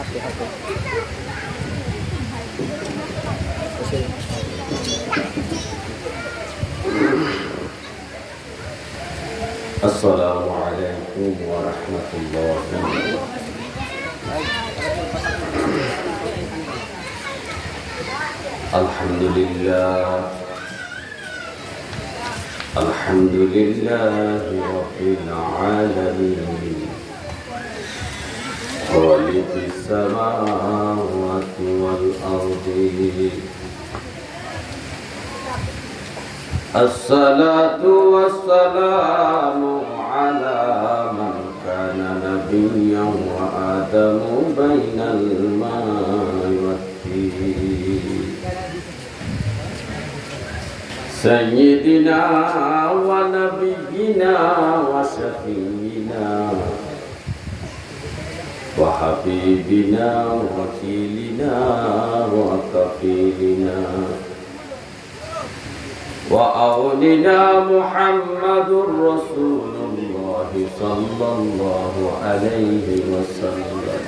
Assalamualaikum warahmatullahi wabarakatuh. Alhamdulillah, alhamdulillahi rabbil alamin, khaliqis samawati wal ardi. Assalatu wassalamu ala man kana nabiyyan wa adamu bainal ma'i wat-tin. Sayyidina wa nabiyyina wa syafi'ina wa habibina wa wakilina wa kafilina wa awlina Muhammadur Rasulullah sallallahu alaihi wasallam.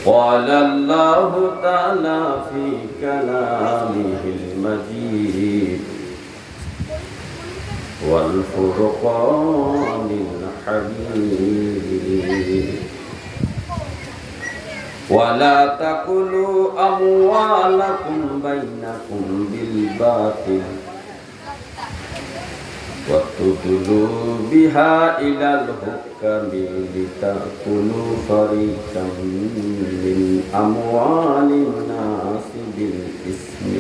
Qala Allah ta'ala fi kalamihil majid wal furqanil hamid. ولا تأكلوا أموالكم بينكم بالباطل وتدلوا بها إلى الحكام لتأكلوا فريقا من أموال الناس بالإثم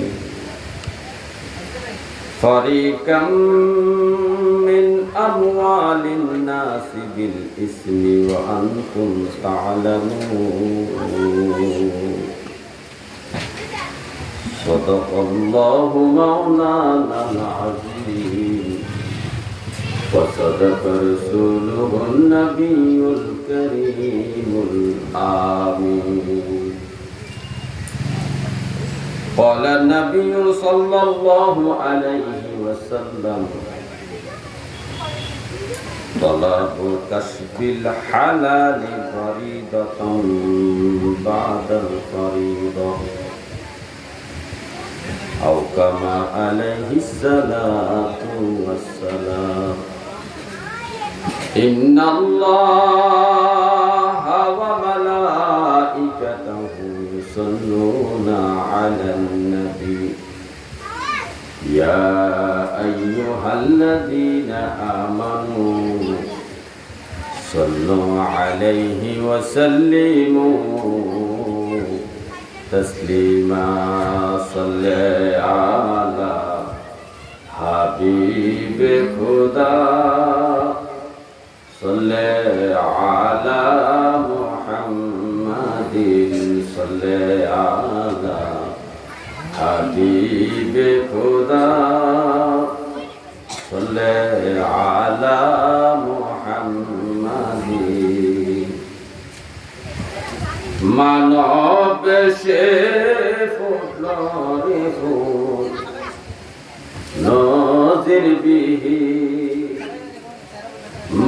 فريقا من أموال الناس بالإثم وأنتم تعلمون. صدق الله مولانا العظيم وصدق رسوله النبي الكريم الآمين. قال النبي صلى الله عليه وسلم طلب كسب الحلال فريضة بعد الفريضة أو كما عليه الصلاة والسلام. إن الله وملائكته يصلون على النبي يا أيها الذين آمنوا صلوا عليه وسلموا تسليما. صل على حبيب خدا صل على محمد صل على حبيب خدا صل على محمد. মানব সে ফুটলরে ফুল নজির বিহি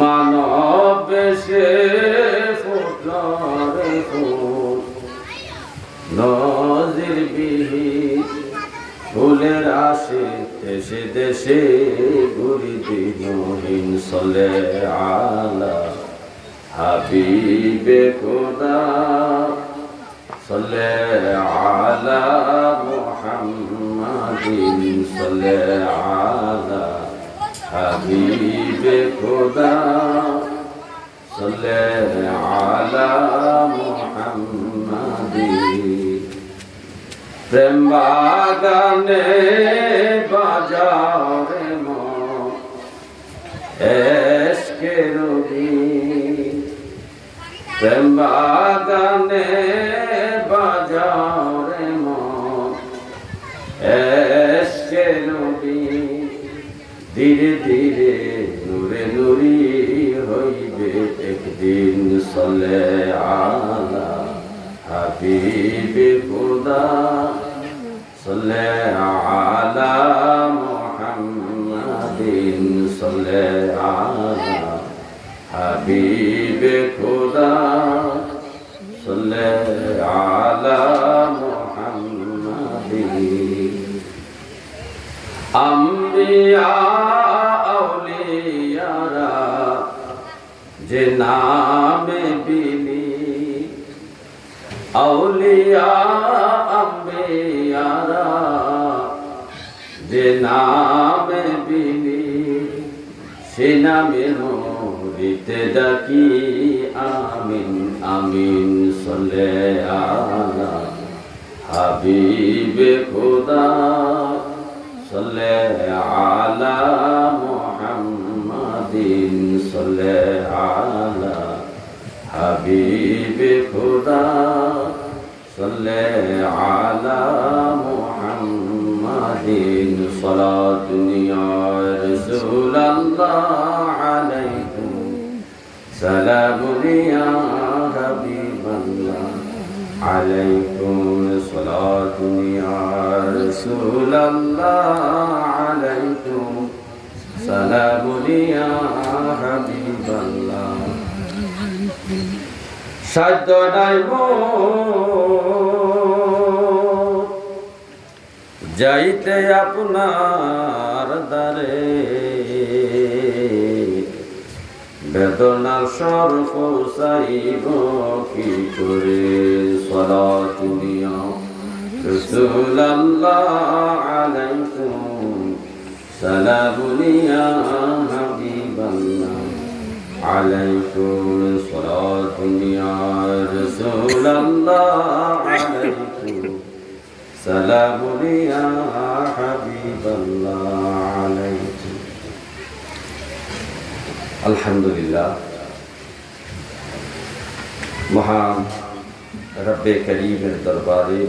মানব সে ফুটলরে ফুল নজির বিহি ফুলের আসে দেশে দেশে ঘুরি দিনহীন। সলে আলা হাবিবে খোদা সলে আলা মুহাম্মাদিন সলে আলা হাবিবে খোদা সলে আলা মুহাম্মাদিন। প্রেম বাগানে বাজাও রে মন এশকে রবি প্রেম বাগানে বাজাও রে মন এশকে রবি। ধীরে ধীরে নূরে নুরি হইবে একদিন। সলে আলা হাবিবে খোদা সলে আলা মুহাম্মাদিন সলে আলা হাবিবে খোদা যে নামে বিলি আউলিয়া আম্বিয়ারা, যে নামে বিলি সে নামে মরিতে ডাকি আমিন আমিন সল্লে আলা হাবিবে খোদা সল্লে আলা মুহাম্মাদিন সল্লে আলা হাবিবে খোদা সল্লে আলা মুহাম্মাদিন সালাতুন ইয়া রাসূলুল্লাহ আলাইকুম সালামুন ইয়া হাবিবাল্লাহ আলাইকুম সালাতুন ইয়া রাসূলুল্লাহ আলাইকুম সালামুন ইয়া হাবিবাল্লাহ। সাধ্য নাই যাইতে আপনার দ্বারে, বেদনার স্বর পৌঁছাইব কি করে। সালাতুন ইয়া রাসূলুল্লাহ আলাইকুম সালামুন ইয়া হাবিবাল্লাহ আলাইকুম সালাতুন ইয়া রাসূলুল্লাহ আলাইকুম সালামুন ইয়া হাবিবাল্লাহ আলাইকুম। আলহামদুলিল্লাহ, মহান রব্বে করিমের দরবারে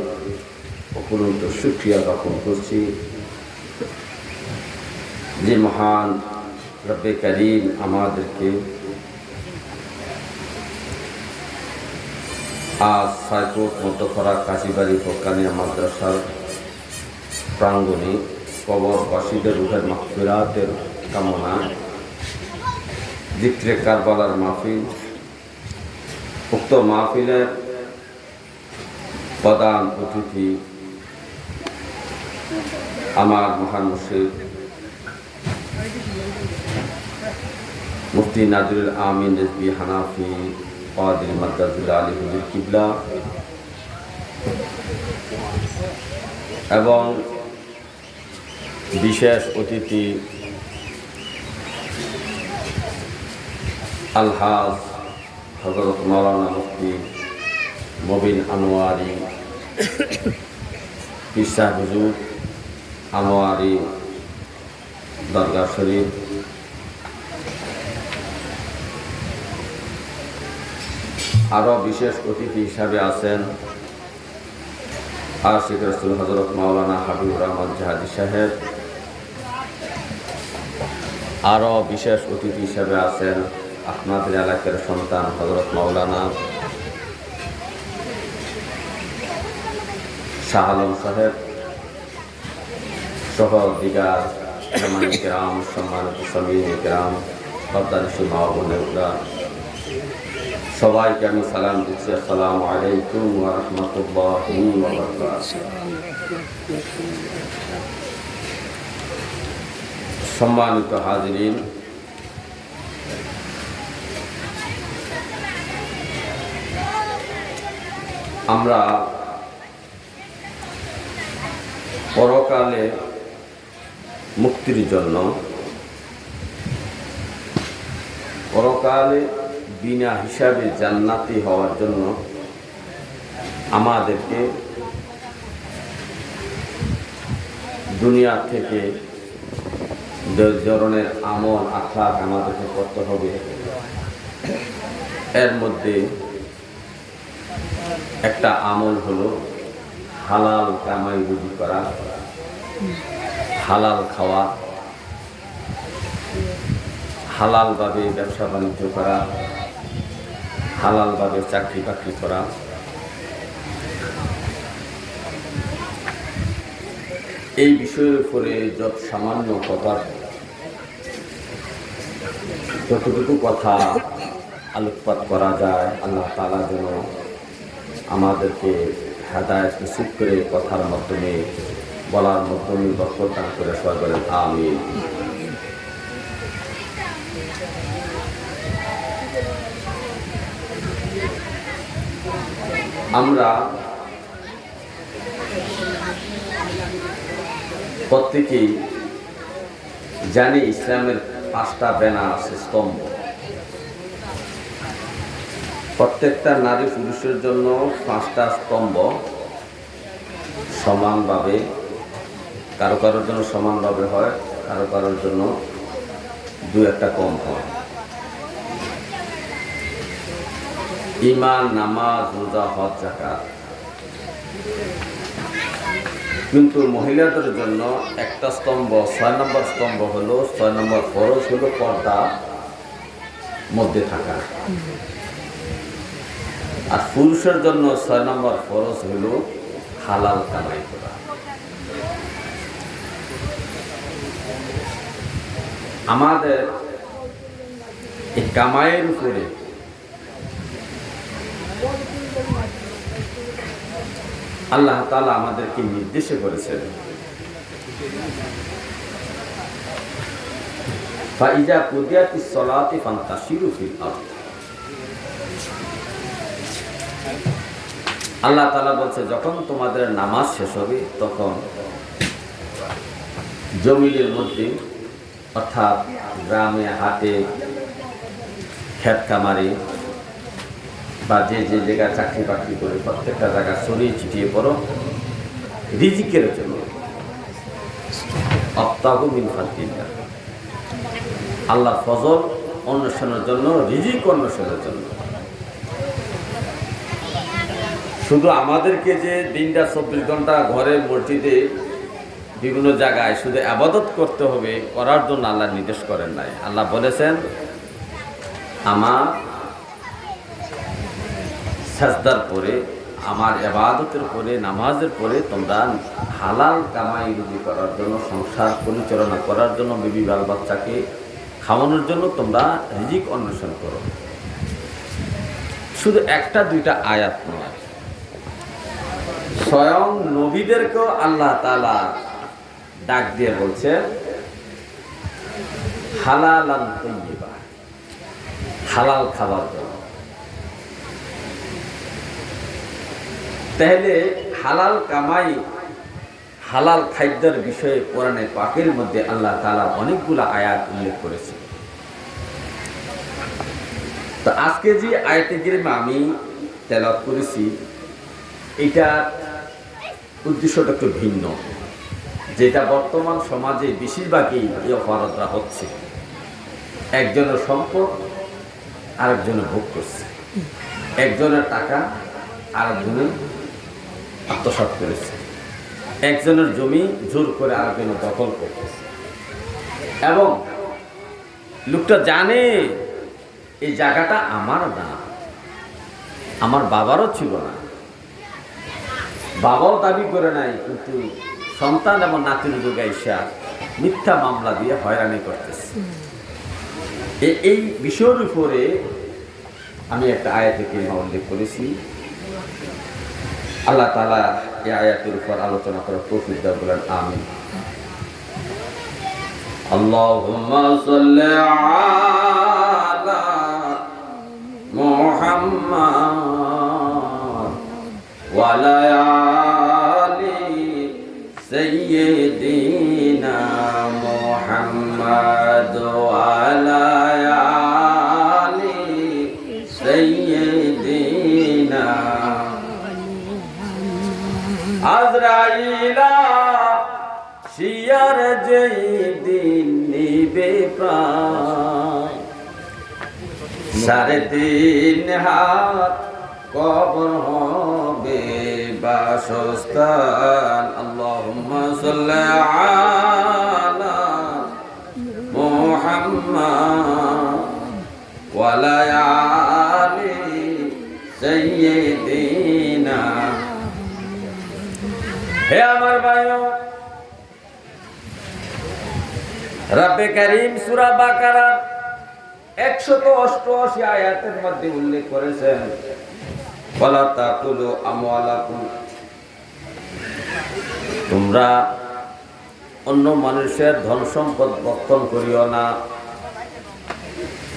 অপূর্ব শুকরিয়া জ্ঞাপন করছি যে মহান রব্বে করিম আমাদেরকে আজ সাইকোট মধ্যখরা কাশিবাড়ি ফোকানিয়া মাদ্রাসার প্রাঙ্গণে কবরবাসীদের রূহের মাগফিরাতের কামনা জিক্রে কারবালার মাহফিল, উক্ত মাহফিলের প্রধান অতিথি আমার মহান মুর্শিদ মুফতি নাজিরুল আমিন রিজভী হানাফি কাদির মাদ্দাতুল্লাহ আলী হুজুর কিবলা এবং বিশেষ অতিথি আলহাজ হযরত মাওলানা মুফতি মবিন আনোয়ারি পীর সাহেব হুজুর আনোয়ারি দরগা শরীফ, আরও বিশেষ অতিথি হিসাবে আছেন আশিক রাসূল হযরত মাওলানা হাবিবুর রহমান জাহাদি সাহেব, আরও বিশেষ অতিথি হিসাবে আছেন আপনাদের এলাকার সন্তান হযরত মাওলানা শাহ আলম সাহেব সহ দিগার কেরাম, সম্মানিত সামিন কেরাম, পর্দানিশী মা বোনেরা, সবাইকে আমি সালাম দিচ্ছি। আসসালামু আলাইকুম ওয়া রাহমাতুল্লাহি ওয়া বারাকাতুহু। সম্মানিত হাজিরিন, আমরা পরকালে মুক্তির জন্য, পরকালে বিনা হিসাবে জান্নাতি হওয়ার জন্য আমাদেরকে দুনিয়া থেকে যে ধরনের আমল আখলাক আমাদেরকে করতে হবে, এর মধ্যে একটা আমল হলো হালাল কামাই রুজি করা, হালাল খাওয়া, হালালভাবে ব্যবসা বাণিজ্য করা, হালালভাবে চাকরি বাকরি করা। এই বিষয়ের উপরে যত সামান্য কথা, যতটুকু কথা আলোকপাত করা যায়, আল্লাহ তাআলা যেন আমাদেরকে হেদায়েত নসিব করে কথার মাধ্যমে, বলার মাধ্যমে বরকত দান করে। সবাই বলেন আমিন। আমরা প্রত্যেকেই জানি ইসলামের 5টা বেনা আছে, স্তম্ভ। প্রত্যেকটা নারী পুরুষের জন্য 5টা স্তম্ভ সমানভাবে, কারো কারোর জন্য সমানভাবে হয়, কারো কারোর জন্য 2-1টা কম হয়। ঈমান, নামাজ, রোজা, হজ, যাকাত। কিন্তু মহিলাদের জন্য একটা স্তম্ভ, 6 নম্বর স্তম্ভ হলো, 6 নম্বর ফরজ হলো পর্দা মধ্যে থাকা। আর পুরুষের জন্য 6 নম্বর ফরজ হলো হালাল কামাই করা। আমাদের এই কামাইয়ের উপরে আল্লাহ তাআলা আমাদেরকে নির্দেশ করেছেন, ফাইজা কুদিয়াতিস সালাতি ফান্তাশিরু ফিল আরদ। আল্লাহ তাআলা বলছে, যখন তোমাদের নামাজ শেষ হবে তখন জমিনের মধ্যে, অর্থাৎ গ্রামে, হাটে, ক্ষেত খামারে বা যে যে জায়গায় চাকরি বাকরি করে প্রত্যেকটা জায়গা ছড়িয়ে ছিটিয়ে পড়ো রিজিকের জন্য। আবতাগু মিন ফাদলিল্লাহ, আল্লাহ ফজল অন্বেষণের জন্য, রিজিক অন্বেষণের জন্য। শুধু আমাদেরকে যে দিনটা 24 ঘন্টা ঘরে, মসজিদে, বিভিন্ন জায়গায় শুধু ইবাদত করতে হবে, করার জন্য আল্লাহ নির্দেশ করেন নাই। আল্লাহ বলেছেন, আমার সাজদার পরে, আমার ইবাদতের পরে, নামাজের পরে তোমরা হালাল কামাই রুজি করার জন্য, সংসার পরিচালনা করার জন্য, বিবি বাল বাচ্চাকে খাওয়ানোর জন্য তোমরা রিজিক অন্বেষণ করো। শুধু 1-2টা আয়াত নয়, স্বয়ং নবীদেরকেও আল্লাহ তাআলা ডাক দিয়ে বলছে হালালান তাইয়্যিবা, হালাল খাবার জন্য। তাহলে হালাল কামাই, হালাল খাদ্যের বিষয়ে কোরআনে পাকের মধ্যে আল্লাহ তাআলা অনেকগুলো আয়াত উল্লেখ করেছে। তো আজকে যে আয়াতে কারিমা আমি তেলাওয়াত করেছি, এটার উদ্দেশ্যটা একটু ভিন্ন, যেটা বর্তমান সমাজে বেশিরভাগই এই অপরাধটা হচ্ছে। একজনের সম্পদ আরেকজনে ভোগ করছে, একজনের টাকা আরেকজনে আত্মসাৎ করেছে, একজনের জমি জোর করে আরেকজনের দখল করতেছে। এবং লোকটা জানে এই জায়গাটা আমার না, আমার বাবারও ছিল না, বাবাও দাবি করে নাই, কিন্তু সন্তান এবং নাতির যুগে এসে মিথ্যা মামলা দিয়ে হয়রানি করতেছে। এই বিষয়ের উপরে আমি একটা আয়াতে কারিমা উল্লেখ করেছি। আল্লাহ তাআলা এই আয়াতের উপর আলোচনা করার তৌফিক দান করেন, আমিন। আল্লাহুম্মা সাল্লি আলা মুহাম্মাদ ওয়া আলা আলি সাইয়্যিদিনা মুহাম্মাদ ওয়া আলা আলি সাইয়্যিদিনা। আজরাইলা শিয়ার যেই দিন নিবে প্রাণ, 3.5 হাত কবর হবে বাসস্থান। আল্লাহুম্মা সাল্লি আলা মুহাম্মাদ ওয়া আলা আলি সাইয়্যিদিনা। হে আমার ভাইও, রব্বে কারীম সূরা বাকারার 188 আয়াতের মধ্যে উল্লেখ করেছেন, ওয়ালা তাকুলু আমওয়ালাকুম, তোমরা অন্য মানুষের ধন সম্পদ ভক্ষণ করিও না,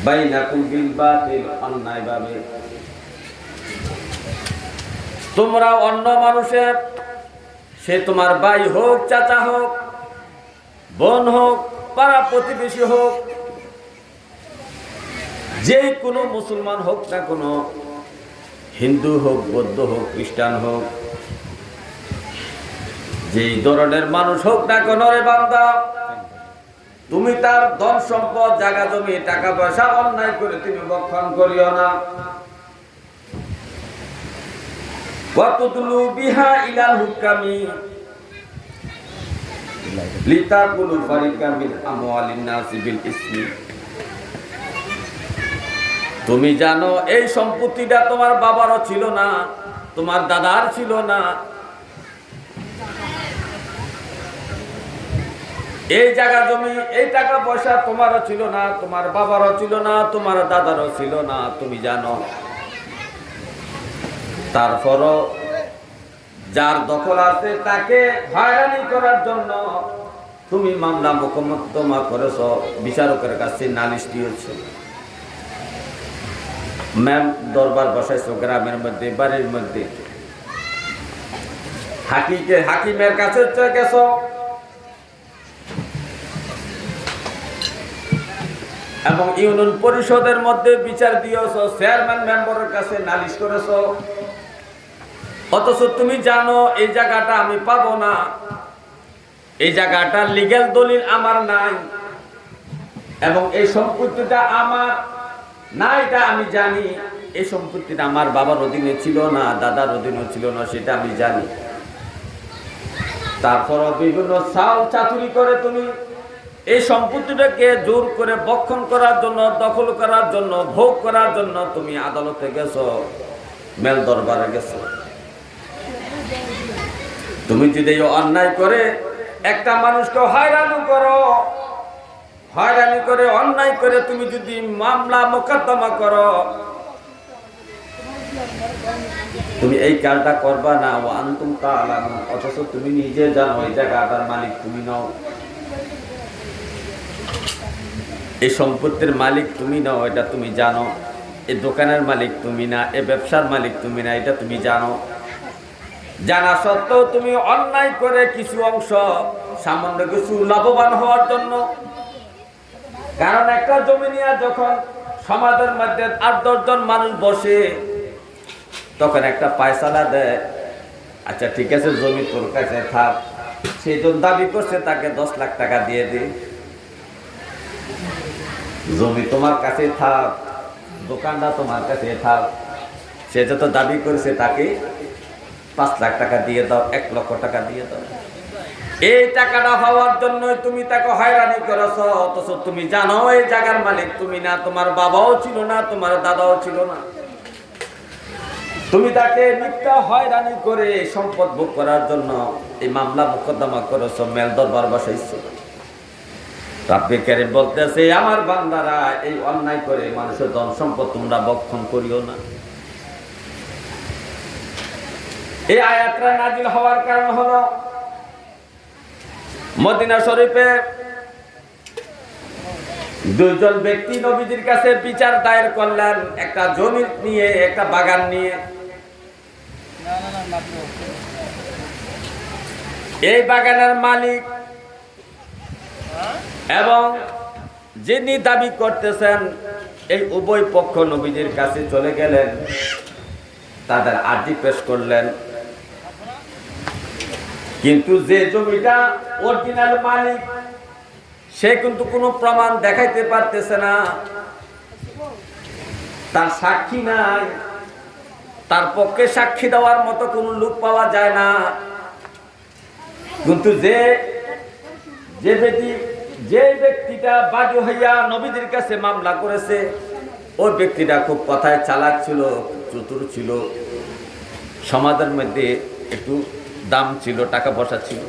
বাইনাকুম বিল বাতিল, অন্যায়ভাবে তোমরা অন্য মানুষের, সে তোমার ভাই হোক, চাচা হোক, বোন হোক, পাড়া প্রতিবেশী হোক, যে কোনো মুসলমান হোক না কোনো, হিন্দু হোক, বৌদ্ধ হোক, খ্রিস্টান হোক, যেই ধরনের মানুষ হোক না কেন রে বান্দা, তুমি তার ধন সম্পদ, জায়গা জমি, টাকা পয়সা অন্যায় করে তুমি ভক্ষণ করিও না। ওয়াতুদলু বিহা ইলাল হুকামি লিতাকুলু ফারিকা মিন আমওয়ালিন নাসি বিল ইসমি। তুমি জানো এই সম্পত্তিটা তোমার বাবারও ছিল না, তোমার দাদার ছিল না, এই জায়গা জমি, এই টাকা পয়সা তোমারও ছিল না, তোমার বাবারও ছিল না, তোমার দাদারও ছিল না, তুমি জানো। তারপরও যার দখল আছে তাকে হয়রানি করার জন্য তুমি মামলা মোকদ্দমা করেছ, বিচারকের কাছে নালিশ দিয়েছ, ম্যাম দরবার বসাইছো গ্রামের মধ্যে, বাড়ির মধ্যে, হাকিমের কাছে গেছ, এবং ইউনিয়ন পরিষদের মধ্যে বিচার দিয়েছ, চেয়ারম্যান মেম্বারের কাছে নালিশ করেছ। অথচ তুমি জানো এই জায়গাটা আমি পাবো না, এই জায়গাটা লিগ্যাল দলিল আমার নাই, এবং এই সম্পত্তিটা আমার না, এটা আমি জানি। এই সম্পত্তিটা আমার বাবার অধীনে ছিল না, দাদার অধীনে ছিল না, সেটা আমি জানি। তারপর বিভিন্ন চাল চাতুরি করে তুমি এই সম্পত্তিটাকে জোর করে ভক্ষণ করার জন্য, দখল করার জন্য, ভোগ করার জন্য তুমি আদালতে গেছো, মেল দরবারে গেছো। তুমি যদি অন্যায় করে একটা মানুষকে হয়রানি করো, হয়রানি করে অন্যায় করে তুমি যদি মামলা মোকদ্দমা করো, তুমি এই কাজটা করবা না। ও আনতুম তাআলামুন, অথচ তুমি নিজে জানো এই জায়গাটার মালিক তুমি নও, এই সম্পত্তির মালিক তুমি নও, এটা তুমি জানো। এই দোকানের মালিক তুমি না, এই ব্যবসার মালিক তুমি না, এটা তুমি জানো। জানা সত্ত্বেও তুমি অন্যায় করে কিছু অংশ, সামান্য কিছু লাভবান হওয়ার জন্য, কারণ একটা জমি নিয়ে যখন সমাজের মধ্যে ৮-১০ জন মানুষ বসে, তখন একটা পায়সালা দেয়, আচ্ছা ঠিক আছে জমি তোর কাছে থাক, সেই জন দাবি করছে তাকে ১০ লাখ টাকা দিয়ে দে, জমি তোমার কাছে থাক, দোকানটা তোমার কাছে থাক, সে যত দাবি করেছে তাকে ৫ লাখ টাকা দিয়ে দাও, ১ লক্ষ টাকা দিয়ে দাও। এই টাকাটা পাওয়ার জন্য তুমি তাকে হয়রানি করেছ, অথচ তুমি জানো এই জায়গার মালিক তুমি না, তোমার বাবাও ছিল না, তোমার দাদাও ছিল না। তুমি তাকে মিথ্যা হয়রানি করে সম্পদ ভোগ করার জন্য এই মামলা মোকদ্দমা করেছ, মেল দরবার বসাইছ। রাব্বে কারীম বলতেছে, আমার বান্দারা এই অন্যায় করে মানুষের ধন সম্পদ তোমরা ভক্ষণ করিও না। এই আয়াতটা নাজিল হওয়ার কারণ হলো মদিনা শরীফে ২ জন ব্যক্তি নবীজির কাছে বিচার দায়ের করলেন, একটা জমি নিয়ে, একটা বাগান নিয়ে। এই বাগানের মালিক এবং যিনি দাবি করতেছেন, এই উভয় পক্ষ নবীজির কাছে চলে গেলেন, তাদের আর্জি পেশ করলেন। কিন্তু যে জমিটা অরিজিনাল মালিক, সে কিন্তু কোনো প্রমাণ দেখাইতে পারতেছে না, তার সাক্ষী নাই, তার পক্ষে সাক্ষী দেওয়ার মতো কোনো লোক পাওয়া যায় না। কিন্তু যে ব্যক্তিটা বাদী হইয়া নবীদের কাছে মামলা করেছে, ওই ব্যক্তিটা খুব কথায় চালাক ছিল, চতুর ছিল, সমাজের মধ্যে একটু দাম ছিল, টাকা পয়সা ছিল।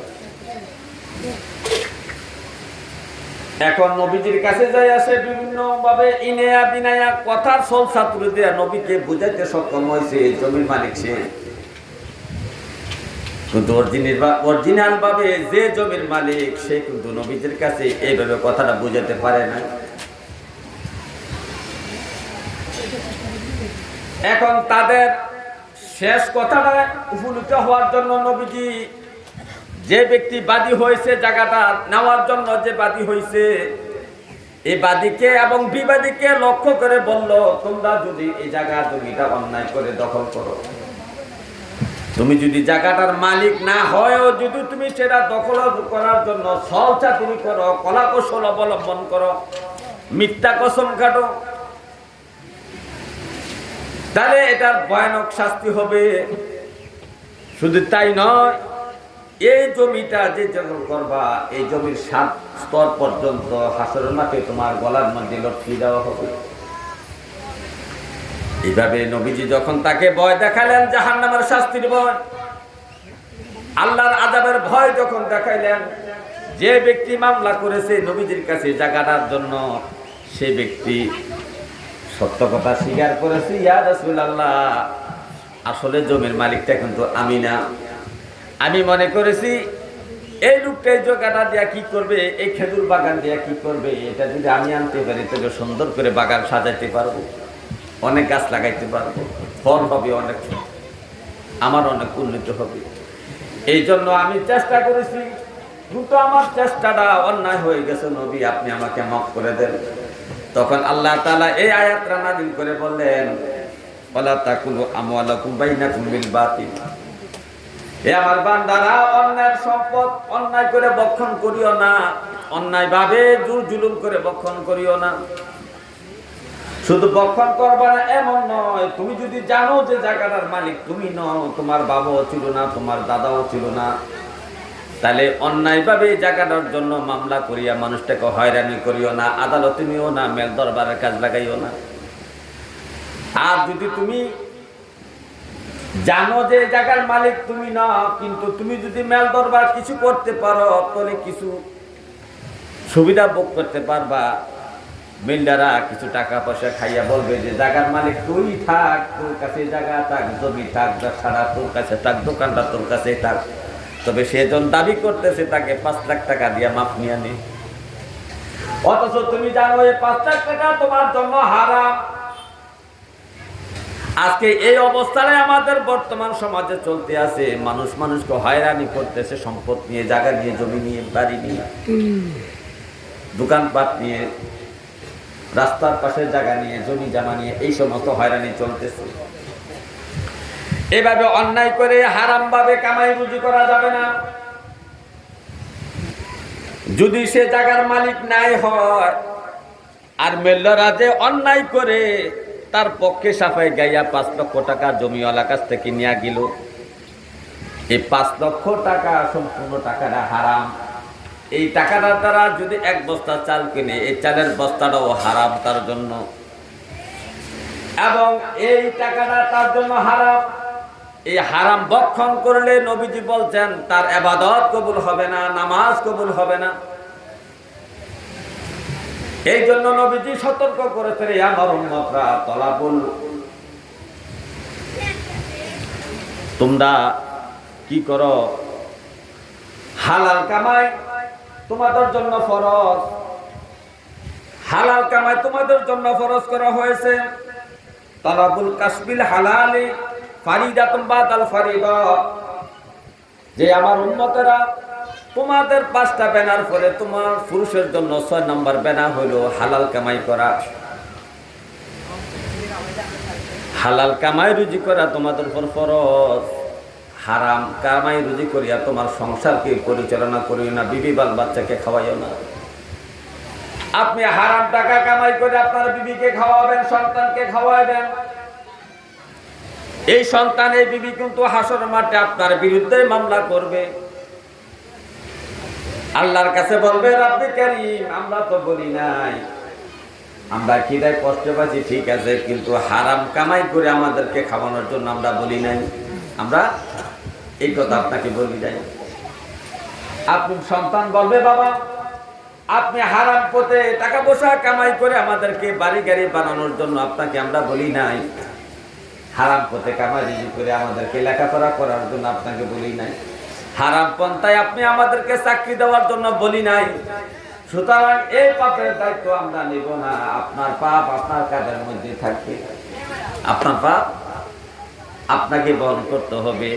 এখন নবীজির কাছে যাই আসে বিভিন্ন ভাবে ইনায়া বিনায়া কথার সল ছাত্র দিয়ে নবীকে বুঝাইতে সক্ষম হয়েছে এই জমির মালিক সে, কিন্তু অরিজিনাল ভাবে যে জমির মালিক সে কিন্তু নবীজির কাছে এইভাবে কথাটা বুঝাতে পারে না। এখন তাদের শেষ কথাটা উপনীত হওয়ার জন্য নবীজি যে ব্যক্তি বাদী হয়েছে জায়গাটা নেওয়ার জন্য, যে বাদী হয়েছে এই বাদীকে এবং বিবাদীকে লক্ষ্য করে বলল, তোমরা যদি এই জায়গা জমিটা অন্যায় করে দখল করো, তুমি যদি জায়গাটার মালিক না হয়ও যদি তুমি সেটা দখল করার জন্য ছলচা তুমি করো, কলাকৌশল অবলম্বন করো, মিথ্যা কসম কাটো, তাহলে এটার ভয়ানক শাস্তি হবে। শুধু তাই নয়, এই জমিটা যে দখল করবা এই জমির 7 স্তর পর্যন্ত হাসরের মাঠে তোমার গলার মধ্যে লটকিয়ে দেওয়া হবে। এইভাবে নবীজি যখন তাকে ভয় দেখালেন, জাহান্নামের শাস্তির ভয়, আল্লাহর আযাবের ভয় যখন দেখাইলেন, যে ব্যক্তি মামলা করেছে নবীজির কাছে জায়গাটার জন্য, সে ব্যক্তি সত্য কথা স্বীকার করেছে, ইয়া রাসূলুল্লাহ, আসলে জমির মালিকটা কিন্তু আমি না। আমি মনে করেছি এই লোকটা এই জায়গাটা দিয়া কি করবে, এই খেজুর বাগান দিয়া কি করবে, এটা যদি আমি আনতে পারি তবে সুন্দর করে বাগান সাজাইতে পারবো, অনেক গাছ লাগাইতে পারবো, ফল হবে অনেক, আমার অনেক উন্নতি হবে। এই জন্য আমি চেষ্টা করেছি, কিন্তু আমার চেষ্টাটা অন্যায় হয়ে গেছে, নবী আপনি আমাকে মাফ করে দেন। তখন আল্লাহ তাআলা এই আয়াতটা নাযিল করে বললেন, ওয়ালা তাকুলু আমওয়ালাকুম বাইনাকুম বিল বাতিল, হে আমার বান্দারা, অন্যায় সম্পদ অন্যায় করে বক্ষণ করিও না, অন্যায় ভাবে জুলুম করে বক্ষণ করিও না। শুধু বক্ষণ করবা না এমন নয়, তুমি যদি জানো যে জায়গাটার মালিক তুমি নও, তোমার বাবাও ছিল না, তোমার দাদাও ছিল না, তাহলে অন্যায়ভাবে এই জায়গাটার জন্য মামলা করিয়া মানুষটাকে হয়রানি করিও না, আদালতে নিও না, মেল দরবারের কাজ লাগাইও না। আর যদি তুমি জানো যে জায়গার মালিক তুমি না, কিন্তু তুমি যদি মেল দরবার কিছু করতে পারো, তাহলে কিছু সুবিধা ভোগ করতে পারবা। মিল্লারা কিছু টাকা পয়সা খাইয়া বলবে যে জায়গার মালিক তুই থাক, তোর কাছে জায়গা থাক, জমি থাক, ব্যবসাটা তোর কাছে থাক, দোকানটা তোর কাছে থাক। তবে সেজন দাবি করতেছে তাকে 5 লাখ টাকা দিয়ে মাপ নিয়ে নে, অথচ তুমি জানো এই 5 লাখ টাকা তোমার জন্য হারাম। আজকে এই অবস্থায় আমাদের বর্তমান সমাজে চলতে আছে, মানুষ মানুষকে হয়রানি করতেছে, সম্পদ নিয়ে, জায়গা নিয়ে, জমি নিয়ে, বাড়ি নিয়ে, দোকানপাট নিয়ে, রাস্তার পাশে জায়গা নিয়ে, জমি জামা নিয়ে, এই সমস্ত হয়রানি চলতেছে। এভাবে অন্যায় করে হারাম ভাবে কামাই রুজি করা যাবে না। যদি সে জায়গার মালিক নাই হয়, আর মেল্লারা যে অন্যায় করে তার পক্ষে সাফাই গাইয়া 5 লক্ষ টাকা জমিওয়ালা কাছ থেকে নিয়ে গেল, এই 5 লক্ষ টাকা সম্পূর্ণ টাকাটা হারাম। এই টাকাটার দ্বারা যদি 1 বস্তা চাল কিনে, এই চালের বস্তাটাও হারাম তার জন্য, এবং এই টাকাটা তার জন্য হারাম। এই হারাম বক্ষণ করলে নবীজি বলছেন তার ইবাদত কবুল হবে না, নামাজ কবুল হবে না। এই জন্য নবীজি সতর্ক করেছেন, আমার উম্মতরা তলাবুল, তোমরা কি করো, হালাল কামাই তোমাদের জন্য ফরজ, হালাল কামাই তোমাদের জন্য ফরজ করা হয়েছে। তালাবুল কাসবিল হালালি ফারিদাতুন বাদাল ফারিদা, যে আমার উম্মতেরা তোমাদের 5টা ব্যানার পরে তোমার পুরুষের জন্য 6 নম্বর ব্যানার হলো হালাল কামাই করা। হালাল কামাই রুজি করা তোমাদের উপর ফরজ। হারাম কামাই রুজি করিয়া তোমার সংসারকে পরিচালনা করিও না, বিবি বাল বাচ্চাকে খাওয়াইও না। আপনি হারাম টাকা কামাই করে আপনার বিবিকে খাওয়াবেন, সন্তানকে খাওয়াবেন, এই সন্তান এই বিবি কিন্তু হাসর মাঠে আপনার বিরুদ্ধে মামলা করবে, আল্লাহর কাছে বলবে, রব্বে কারীম, আমরা তো বলি নাই, আমরা খিদায় কষ্ট পাচ্ছি ঠিক আছে, কিন্তু হারাম কামাই করে আমাদেরকে খাওয়ানোর জন্য আমরা বলি নাই, আমরা এই কথা আপনাকে বলি নাই। আপনি সন্তান বলবে, বাবা আপনি হারাম পথে টাকা পয়সা কামাই করে আমাদেরকে বাড়ি গাড়ি বানানোর জন্য আপনাকে আমরা বলি নাই, হারাম পথে কামাই করে আমাদেরকে লেখাপড়া করার জন্য আপনাকে বলি নাই, হারাম পন্থায় আপনি আমাদেরকে চাকরি দেওয়ার জন্য বলি নাই। সুতরাং এই পাপের দায়িত্ব আমরা নেব না, আপনার পাপ আপনার কাঁধের মধ্যে থাকবে। আপনার পাপ আপনাকে বহন করতে হবে।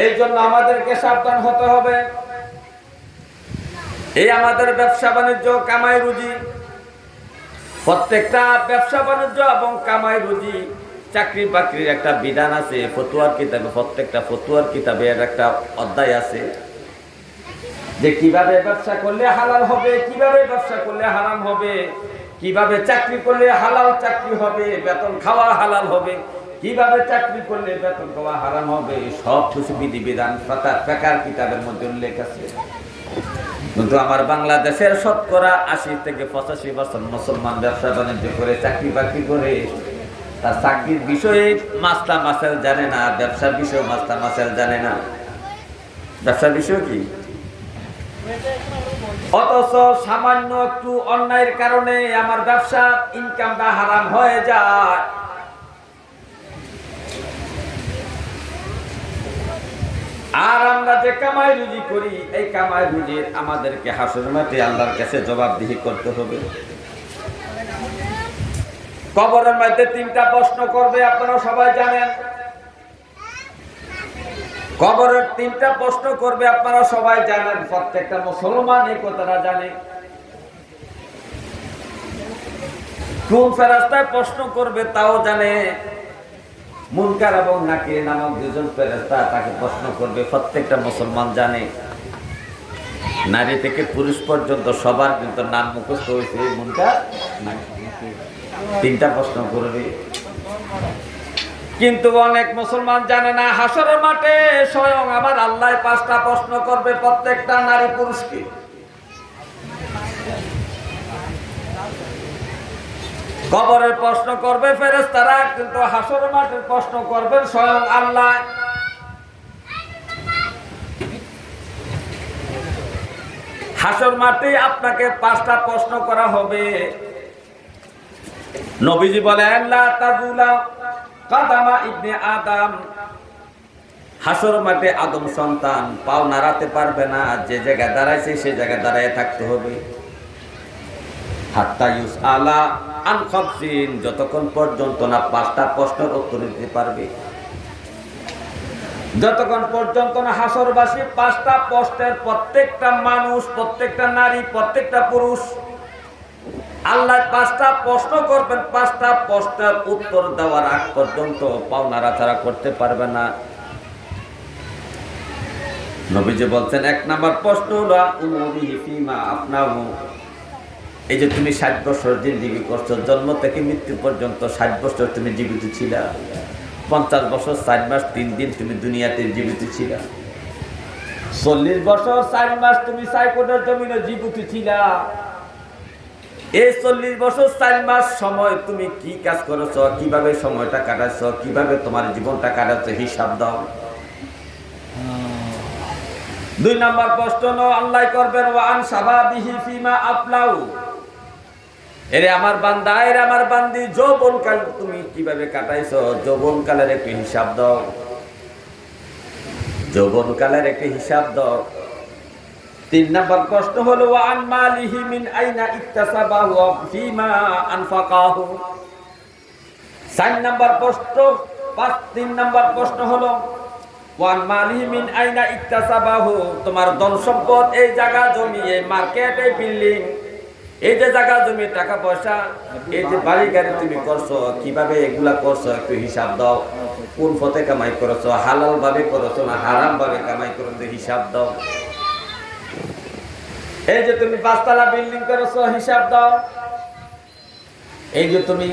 এই জন্য আমাদেরকে সাবধান হতে হবে। এই আমাদের ব্যবসা বাণিজ্য, কামাই রুজি, প্রত্যেকটা ব্যবসা বাণিজ্য এবং কামাই রুজি, চাকরি বাকরির একটা বিধান আছে ফতুয়ার কিতাবে। প্রত্যেকটা ফতুয়ার কিতাবে একটা অধ্যায় আছে যে কিভাবে ব্যবসা করলে হালাল হবে, কিভাবে ব্যবসা করলে হারাম হবে, কিভাবে চাকরি করলে হালাল চাকরি হবে, বেতন খাওয়া হালাল হবে, কিভাবে চাকরি করলে বেতন খাওয়া হারাম হবে, সব কিছু বিধিবিধান ফিকহের কিতাবের মধ্যে উল্লেখ আছে। কিন্তু আমার বাংলাদেশের শতকরা ৮০ থেকে ৮৫% মুসলমান ব্যবসা বাণিজ্য করে, চাকরি বাকরি করে, তার চাকরির বিষয়ে মাসলা মাসাইল জানে না, ব্যবসার বিষয়ে মাসলা মাসাইল জানে না। ব্যবসার বিষয় কি? অথচ সামান্য একটু অন্যায়ের কারণে আমার ব্যবসা ইনকামটা হারাম হয়ে যায়। আর আমরা যে কামাই রুজি করি, এই কামাই রুজির আমাদেরকে হাসরের মাঠে আল্লাহর কাছে জবাবদিহি করতে হবে। কবরের মধ্যে ৩টা প্রশ্ন করবে, আপনারা সবাই জানেন। কবরের ৩টা প্রশ্ন করবে, আপনারা সবাই জানেন। প্রত্যেকটা মুসলমান এই কথাটা জানে। কোন ফেরেশতায় প্রশ্ন করবে তাও জানে। মুনকার এবং নাকির নামক ২জন ফেরেশতা তাকে প্রশ্ন করবে, প্রত্যেকটা মুসলমান জানে। নারী থেকে পুরুষ পর্যন্ত সবার কিন্তু নাম মুখস্থ হয়েছে। মুনকার নাকির ৩টা প্রশ্ন করবে, কিন্তু অনেক মুসলমান জানে না হাসরের মাঠে স্বয়ং আমার আল্লাহ 5টা প্রশ্ন করবে প্রত্যেকটা নারী পুরুষকে। কবরের প্রশ্ন করবে ফেরেশতারা, কিন্তু হাসরের মাঠের প্রশ্ন করবেন স্বয়ং আল্লাহ। হাসর মাঠে আপনাকে 5টা প্রশ্ন করা হবে। নবীজি বলেন লা তাজুলা কাদামা ইবনে আদম, হাসর মাঠে আদম সন্তান পাও নাড়াতে পারবে না। যে জায়গায় দাঁড়াইছে সে জায়গায় দাঁড়ায় থাকতে হবে। হাত্তা ইউসআলা আন খামসিন, যতক্ষণ পর্যন্ত না 5টা প্রশ্নের উত্তর দিতে পারবে, যতক্ষণ পর্যন্ত না হাসরবাসী 5টা প্রশ্নের, প্রত্যেকটা মানুষ, প্রত্যেকটা নারী, প্রত্যেকটা পুরুষ আল্লাহ 5টা প্রশ্ন করবেন। 5টা প্রশ্নের উত্তর দেওয়ার আগ পর্যন্ত পাও নাড়াচাড়া করতে পারবে না। নবীজি বলছেন 1 নাম্বার প্রশ্ন হলো উমুরিহি ফিমা আফনাহু, এই যে তুমি 60 বছর জিন্দেগি করছো, জন্ম থেকে মৃত্যু পর্যন্ত 60 বছর তুমি জীবিত ছিলা। 50 বছর 4 মাস 3 দিন তুমি দুনিয়াতে জীবিত ছিলা। 40 বছর 4 মাস তুমি সাইকোটের জমিনে জীবিত ছিলা। এই 40 বছর 4 মাস সময় তুমি কি কাজ করেছো, কিভাবে সময়টা কাটাইছো, কিভাবে তোমার জীবনটা কাটাইছো, হিসাব দাও। 2 নাম্বার প্রশ্ন আল্লাহ করবেন ওয়া আন শাবাবিহি ফিমা আফলাউ, এরে আমার বান্দা, এরে আমার বান্দি, যৌবনকাল তুমি কিভাবে কাটাইছো, যৌবনকালের একটু হিসাব দাও। যৌবনকালের একটু হিসাব দাও। 3 নাম্বার প্রশ্ন হলো ওয়া আন মালিহি মিন আইনা ইকতাসাবাহু ওয়া ফিমা আনফাকাহু। 4 নাম্বার প্রশ্ন 3 নাম্বার প্রশ্ন হলো ওয়া আন মালিহি মিন আইনা ইকতাসাবাহু, তোমার ধন সম্পদ, এই জায়গা জমি, এই মার্কেট, এই বিল্ডিং, এই যে জায়গা জমি, টাকা পয়সা, এই যে বাড়ি গাড়ি তুমি করছো, কিভাবে এগুলা করছো একটু হিসাব দাও। কোন পথে কামাই করেছো, হালাল ভাবে করেছো না হারাম ভাবে কামাই করেছো, হিসাব দাও। এই যে তুমি 5তলা বিল্ডিং করেছো, হিসাব দাও। এই যে তুমি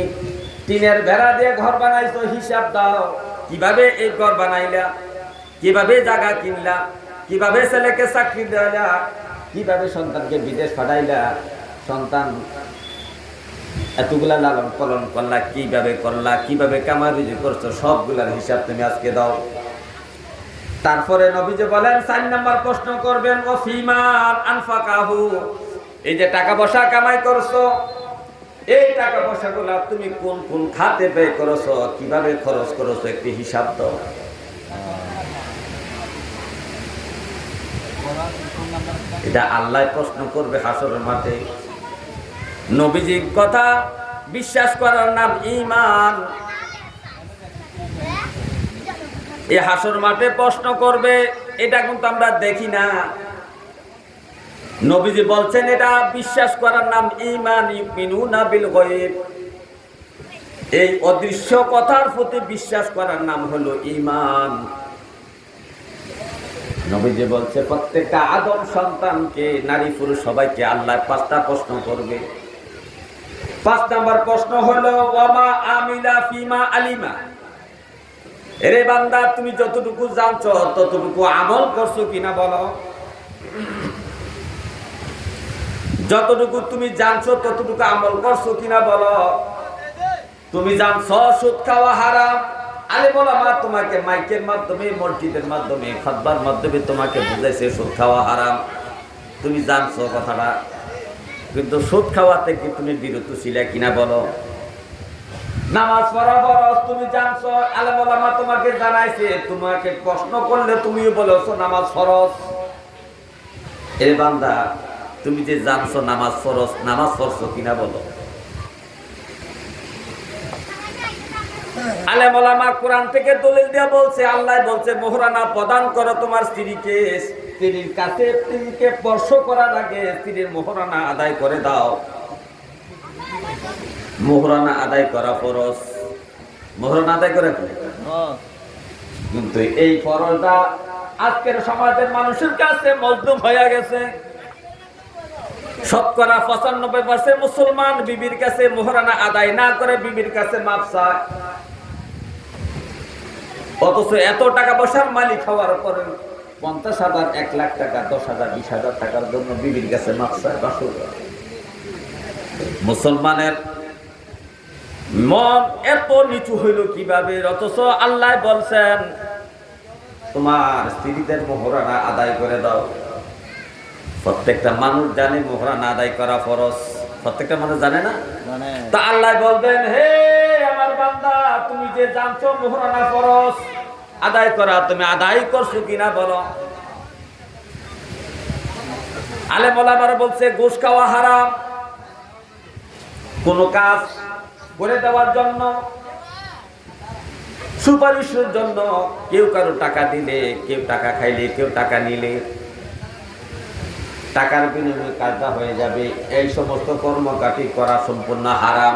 টিনের বেড়া দিয়ে ঘর বানাইছো, হিসাব দাও। কিভাবে এই ঘর বানাইলা, কিভাবে জায়গা কিনলা, কিভাবে ছেলেকে চাকরি দিলা, কিভাবে সন্তানকে বিদেশ পাঠাইলা, সন্তান এতগুলা লালন পালন করলা, কিভাবে করলা, কিভাবে কামাই রুজি করছো, সবগুলার হিসাব তুমি আজকে দাও। তারপরে নবীজি বলেন 4 নাম্বার প্রশ্ন করবেন ও ফিমা আনফাকাহু, এই যে টাকা পয়সা কামাই করছো, এই টাকা পয়সাগুলা তুমি কোন কোন খাতে ব্যয় করছো, কিভাবে খরচ করছো, একটি হিসাব দাও। এটা আল্লাহ প্রশ্ন করবে হাসরের মাঠে। নবীজির কথা বিশ্বাস করার নাম ঈমান। এই হাসর মাঠে প্রশ্ন করবে, এটা কিন্তু আমরা দেখি না। নবীজি বলছেন এটা বিশ্বাস করার নাম ঈমান। ইউমিনুনা বিল গায়ব, এই অদৃশ্য কথার প্রতি বিশ্বাস করার নাম হলো ঈমান। নবীজি বলছে প্রত্যেকটা আদম সন্তানকে, নারী পুরুষ সবাইকে আল্লাহ 5টা প্রশ্ন করবে। 5 নাম্বার প্রশ্ন হলো ওয়ামা আমিলা ফিমা আলিমা। এরে বান্দা, তুমি যতটুকু জানছো ততটুকু আমল করছো কিনা বলো। যতটুকু তুমি জানছো ততটুকু আমল করছো কিনা বলো। তুমি জানছো সুদ খাওয়া হারাম, আলেম ওলামা তোমাকে মাইকের মাধ্যমে, মসজিদের মাধ্যমে, খুতবার মাধ্যমে তোমাকে বুঝাইছে সুদ খাওয়া হারাম, তুমি জানছো কথাটা, কিন্তু সুদ খাওয়া থেকে তুমি বিরত ছিলে কিনা বলো। নামাজ পড়া ফরজ, তুমি জানছো, আলেম ওলামা তোমাকে জানাইছে, তোমাকে প্রশ্ন করলে তুমিও বলেছো নামাজ ফরজ। এ বান্দা, তুমি যে জানছো নামাজ ফরজ, নামাজ পড়ছো কিনা বলো। আলেম ওলামা কোরআন থেকে দলিল দিয়ে বলছে, আল্লাহ বলছে মোহরানা প্রদান করো তোমার স্ত্রীকে। স্ত্রীর কাছে স্ত্রীকে স্পর্শ করার আগে স্ত্রীর মোহরানা আদায় করে দাও। মোহরানা আদায় করা ফরজ। মোহরানা আদায় করে, কিন্তু এই ফরজটা আজকের সমাজের মানুষের কাছে মজলুম হয়ে গেছে। শতকরা 95% মুসলমান বিবির কাছে মোহরানা আদায় না করে বিবির কাছে মাপ চায়। অথচ এত টাকা পয়সার মালিক হওয়ার পরে 50,000, 1 লাখ টাকা, 10,000, 20,000 টাকার জন্য বিবির কাছে মাপ চায়। মুসলমানের মন এত নিচু হইল কিভাবে? অথচ আল্লাহ বলছেন তোমার স্ত্রীদের মোহরানা আদায় করে দাও। প্রত্যেকটা মানুষ জানে মোহরানা আদায় করা ফরজ, প্রত্যেকটা মানুষ জানে না। তা আল্লাহ বলবেন, হে আমার বান্দা, তুমি যে জানছো মোহরানা ফরজ আদায় করা, তুমি আদায় করছো কিনা বলো। আলেম ওলামারা বলছে ঘুষ খাওয়া হারাম। কোন কাজ করে দেওয়ার জন্য, সুপারিশের জন্য কেউ কারো টাকা দিলে, কেউ টাকা খাইলে, কেউ টাকা নিলে, টাকার বিনিময়ে কাজটা হয়ে যাবে, এই সমস্ত কর্মকাটি করা সম্পূর্ণ হারাম।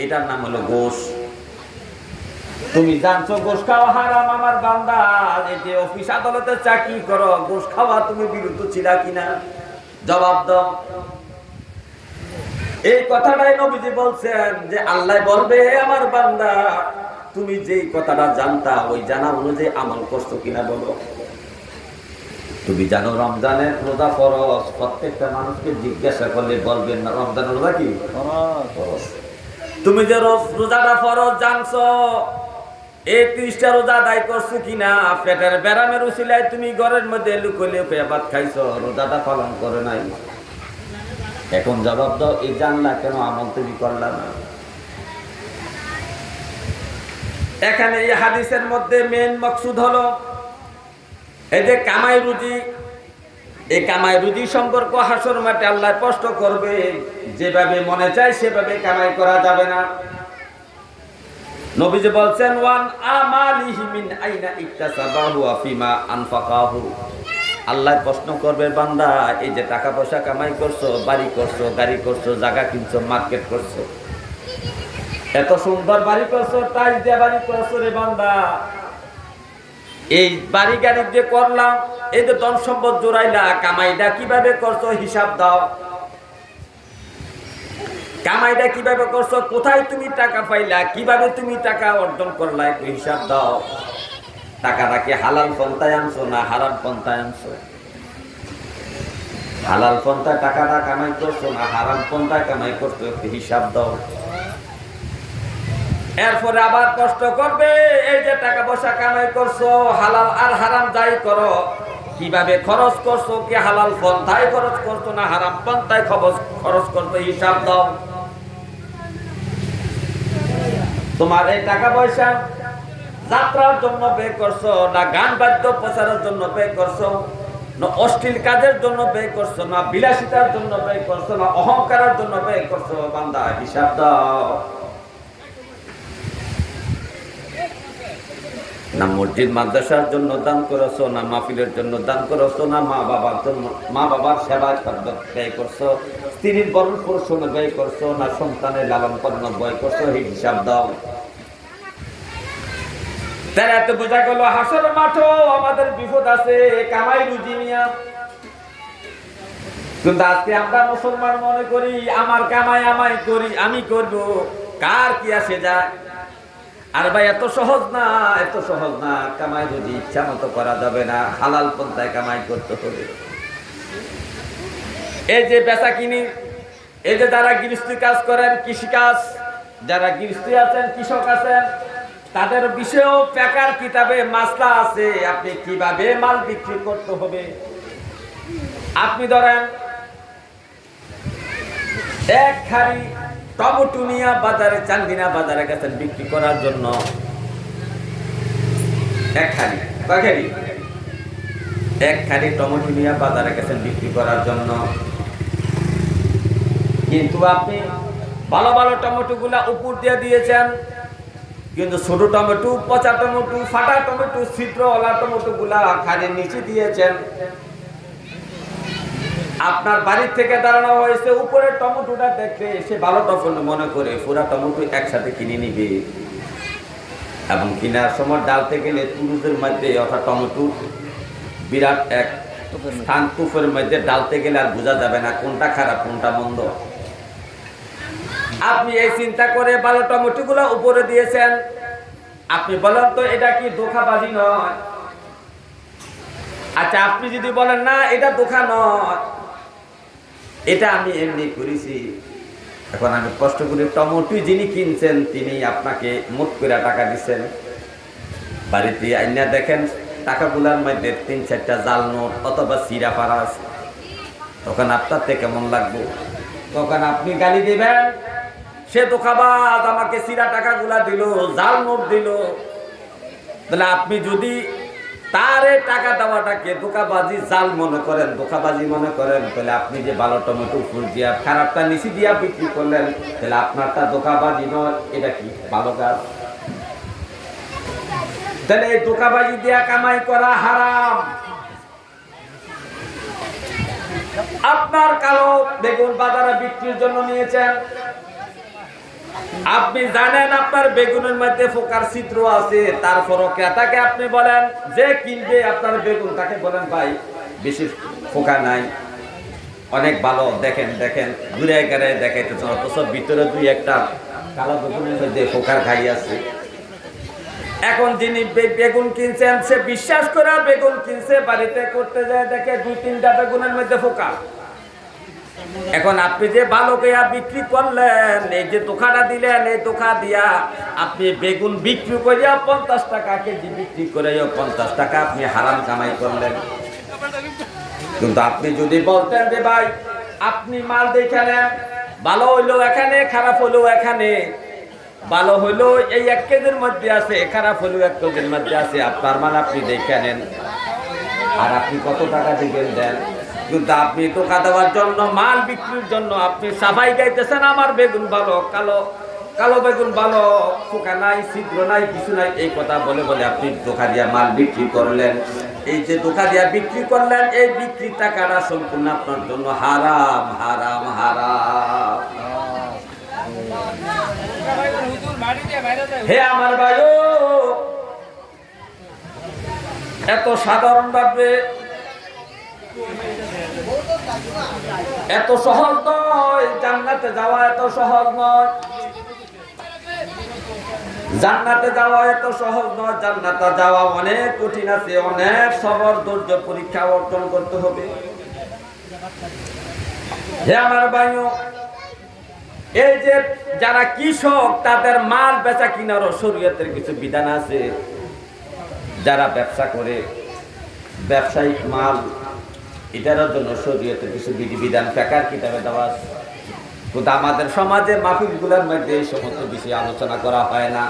এটার নাম হলো ঘুষ। তুমি জানছো ঘুষ খাওয়া হারাম আমার বান্দা, এই যে অফিস আদালতে চাকরি করো, ঘুষ খাওয়া তুমি বিরত ছিলা কিনা? জবাব দাও। এই কথাটাই নবীজি বলছেন যে আল্লাহ বলবে আমার বান্দা, তুমি যেই কথাটা জানতা ওই জানা অনুযায়ী আমল করছো কিনা বলো। তুমি জানো রমজানের রোজা ফরজ, প্রত্যেকটা মানুষকে জিজ্ঞাসা করলে বলবেন না রমজানের রোজা কি ফরজ। তুমি যে রোজাটা ফরজ জানছো, এই 30টা রোজা আদায় করছো কিনা? পেটের ব্যারামের উসিলায় তুমি ঘরের মধ্যে লুকিয়ে ভাত খাইছো, রোজাটা পালন করে নাই। এখন জবাব দাও, এই জানলা কেন আমল তুমি করলা না? এখানে এই হাদিসের মধ্যে মেন মকসুদ হলো এই যে কামাই রুজি, এই কামাই রুজি সম্পর্ক হাসর মাঠে আল্লাহ স্পষ্ট করবে। যেভাবে মনে চায় সেভাবে কামাই করা যাবে না। নবীজি বলছেন ওয়ান আমালিহি মিন আইনা ইকতাসাবাহু ওয়া ফিমা আনফাকাহু। আল্লাহ প্রশ্ন করবে বান্দা, এই যে টাকা পয়সা কামাই করছো, বাড়ি করছো, গাড়ি করছো, জায়গা কিনছো, মার্কেট করছো, এত সুন্দর বাড়ি করছো, টাইলস দিয়ে বাড়ি করছো রে বান্দা, এই বাড়ি গাড়ি যে করলাম, এই যে ধন সম্পদ জোড়াইলা, কামাইটা কিভাবে করছো হিসাব দাও। কামাইটা কিভাবে করছো, কোথায় তুমি টাকা পাইলা, কিভাবে তুমি টাকা অর্জন করলা, একটু হিসাব দাও। টাকাটা কি হালাল পন্থায় আনছো না হারাম পন্থায় আনছো? হালাল পন্থায় টাকাটা কামাই করছো না হারাম পন্থায় কামাই করছো, একটু হিসাব দাও। এরপরে আবার কষ্ট করবে, এই যে টাকা পয়সা কামাই করছো, হালাল আর হারাম যাই করো, কিভাবে খরচ করছো, কি হালাল পন্থায় খরচ করছো না হারাম পন্থায় খরচ করছো, হিসাব দাও। তোমার এই টাকা পয়সা যাত্রার জন্য ব্যয় করছো না গান বাদ্য প্রচারের জন্য ব্যয় করছো না অশ্লীল কাজের জন্য ব্যয় করছো, না বিলাসিতার জন্য ব্যয় করছো, না অহংকারের জন্য ব্যয় করছো। বান্দা হিসাব দাও। না মসজিদ মাদ্রাসার জন্য দান করেছো, না মাহফিলের জন্য দান করেছো, না মা বাবার সেবা ব্যয় করছো, স্ত্রীর বরণ পোষণে ব্যয় করছো, না সন্তানের লালন পালন ব্যয় করছো। এই হিসাব দাও। তারা এত বোঝা গেল হাসর মাঠও আমাদের বিপদ আছে, কামাই রুজি নিয়া। কিন্তু আজকে আমরা মুসলমান মনে করি আমার কামাই আমাই করি, আমি করব, কার কি আসে যায়। আর ভাই এত সহজ না, এত সহজ না। কামাই রুজি ইচ্ছা মতো করা যাবে না, হালাল পন্থায় কামাই করতে হবে। এই যে বেচা কিনি, এই যে যারা গৃহস্থী কাজ করেন, কৃষি কাজ, যারা গৃহস্থী আছেন, কৃষক আছেন, তাদের বিষয়েও পেকার কিতাবে মাসলা আছে, আপনি কিভাবে মাল বিক্রি করতে হবে। আপনি ধরেন এক খাড়ি টমেটো নিয়ে বাজারে, চান্দিনা বাজারে গেছেন বিক্রি করার জন্য। এক খাড়ি টমেটো নিয়ে বাজারে গেছেন বিক্রি করার জন্য। কিন্তু আপনি ভালো ভালো টমেটো গুলা উপর দিয়ে দিয়েছেন, কিন্তু ছোট টমেটো, পচা টমেটো, ফাটা টমেটো, ছিদ্রওয়ালা টমেটো গুলা খাড়ির নিচে দিয়েছেন। আপনার বাড়ির থেকে দাঁড়ানো হয়েছে, উপরের টমেটোটা দেখে সে ভালো টমেটো মনে করে পুরা টমেটো একসাথে কিনে নিবে। এবং কেনার সময় ডালতে গেলে তুরুজের মধ্যে, অর্থাৎ টমেটো বিরাট এক স্থান, তুফের মধ্যে ডালতে গেলে আর বোঝা যাবে না কোনটা খারাপ কোনটা মন্দ। আপনি এই চিন্তা করে ভালো টমেটো গুলো উপরে দিয়েছেন। আপনি বলেন তো এটা কি ধোঁকাবাজি নয়? আচ্ছা, আপনি যদি বলেন না এটা ধোঁকা নয়, এটা আমি এমনি করেছি, এখন আমি কষ্ট করে টমেটো যিনি কিনছেন তিনি আপনাকে মোট করে টাকা দিচ্ছেন, বাড়িতে আইনা দেখেন টাকাগুলার মধ্যে ৩-৪টা জাল নোট অথবা সিরা পাড়া আছে, তখন আপনার থেকে কেমন লাগবে? তখন আপনি গালি দিবেন, সে ধোঁকাবাজ, আমাকে সিরা টাকাগুলা দিল, জাল নোট দিল। তাহলে আপনি যদি তারে টাকা দেওয়াটাকে ধোঁকাবাজি, জাল মনে করেন, ধোঁকাবাজি মনে করেন, তাহলে আপনি যে ভালো টমেটো ফুল দিয়া খারাপটা নিচে দিয়া বিক্রি করলেন, তাহলে আপনারটা ধোঁকাবাজি নয়, এটা কি ভালো কাজ? তাহলে এই ধোঁকাবাজি দিয়া কামাই করা হারাম। আপনার কালো বেগুন বাজারে বিক্রির জন্য নিয়েছেন, আপনি জানেন আপনার বেগুনের মধ্যে ফোকার ছিদ্র আছে, তারপরও ক্রেতাকে আপনি বলেন, যে কিনবে আপনার বেগুন তাকে বলেন ভাই বেশি ফোকা নাই, অনেক ভালো, দেখেন দেখেন, ঘুরে গেড়ে দেখাইতেছেন, অথচ ভিতরে 2-1টা কালো বেগুনের মধ্যে ফোকার খাই আছে। এখন যিনি বেগুন কিনছেন সে বিশ্বাস করে বেগুন কিনছে, বাড়িতে করতে যায় দেখে 2-3টা বেগুনের মধ্যে ফোকা। এখন আপনি যে ভালো কেয়া বিক্রি করলেন, এই যে ধোঁকাটা দিলেন, এই ধোঁকা দিয়া আপনি বেগুন বিক্রি করিয়া 50 টাকা কেজি বিক্রি করে 50 টাকা আপনি হারাম কামাই করলেন। কিন্তু আপনি যদি বলতেন যে ভাই আপনি মাল দেখে নেন, ভালো হইলো এখানে, খারাপ হইলো এখানে, ভালো হইলো এই 1 কেজির মধ্যে আছে, খারাপ হইলো 1 কেজির মধ্যে আছে, আপনার মাল আপনি দেখে নেন, আর আপনি কত টাকা দিবেন দেন। কিন্তু আপনি ধোঁকা দেওয়ার জন্য, মাল বিক্রির জন্য আপনি সাফাই গাইতেছেন, আমার বেগুন ভালো, কালো কালো বেগুন ভালো, ফোকা নাই, ছিদ্র নাই, কিছু নাই, এই কথা বলে বলে আপনি ধোঁকা দিয়া মাল বিক্রি করলেন। এই যে ধোঁকা দিয়া বিক্রি করলেন, এই বিক্রির টাকাটা সম্পূর্ণ আপনার জন্য হারাম, হারাম, হারাম। হে আমার ভাইও, এত সাধারণ ভাবে, এত সহজ নয় জান্নাতে যাওয়া, এত সহজ নয় জান্নাতে যাওয়া, এত সহজ নয়। জান্নাতে যাওয়া অনেক কঠিন আছে, অনেক সবর ধৈর্য পরীক্ষা অর্জন করতে হবে। হে আমার ভাইও, এই যে যারা কৃষক তাদের মাল বেচা কিনারও শরীয়তের কিছু বিধান আছে। যারা ব্যবসা করে, ব্যবসায়িক মাল, এটার জন্য শরীয়তের কিছু বিধিবিধান ফিকহের কিতাবে দেওয়া আছে। কিন্তু আমাদের সমাজে মাহফিলগুলোর মধ্যে এই সমস্ত বিষয়ে আলোচনা করা হয় না।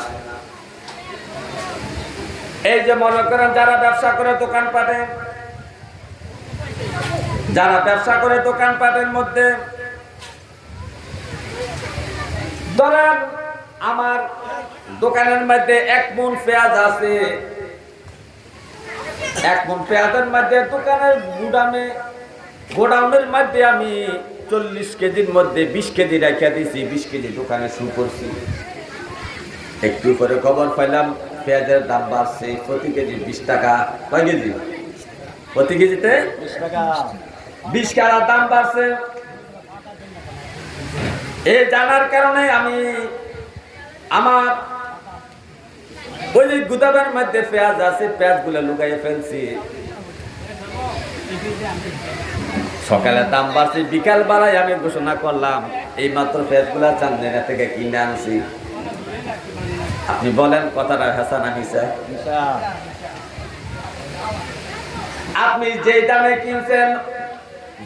এই যে মনে করেন যারা ব্যবসা করে দোকানপাটে, যারা ব্যবসা করে দোকানপাটের মধ্যে, ধরেন আমার দোকানের মধ্যে 1 মণ পেঁয়াজ আছে, 1 মণ পেঁয়াজের মধ্যে দোকানের গোডাউনের মধ্যে আমি 40 কেজির মধ্যে 20 কেজি রেখে দিয়েছি, 20 কেজি দোকানে শুরু করছি। একটু পরে খবর পাইলাম পেঁয়াজের দাম বাড়ছে, প্রতি কেজি 20 টাকা। কয় কেজি? প্রতি কেজিতে 20 টাকা, 20 টাকা দাম বাড়ছে। এই জানার কারণে আমি আমার ওই যে গুদামের মধ্যে পেঁয়াজ আছে, পেঁয়াজগুলো লুকাইয়ে ফেলছি। সকালে দাম বাড়ছে, বিকাল বেলায় আমি ঘোষণা করলাম এই মাত্র পেঁয়াজগুলা চান্দিনা থেকে কিনে আনছি। আপনি বলেন কথাটা হাসা না মিছা? আপনি যেই দামে কিনছেন,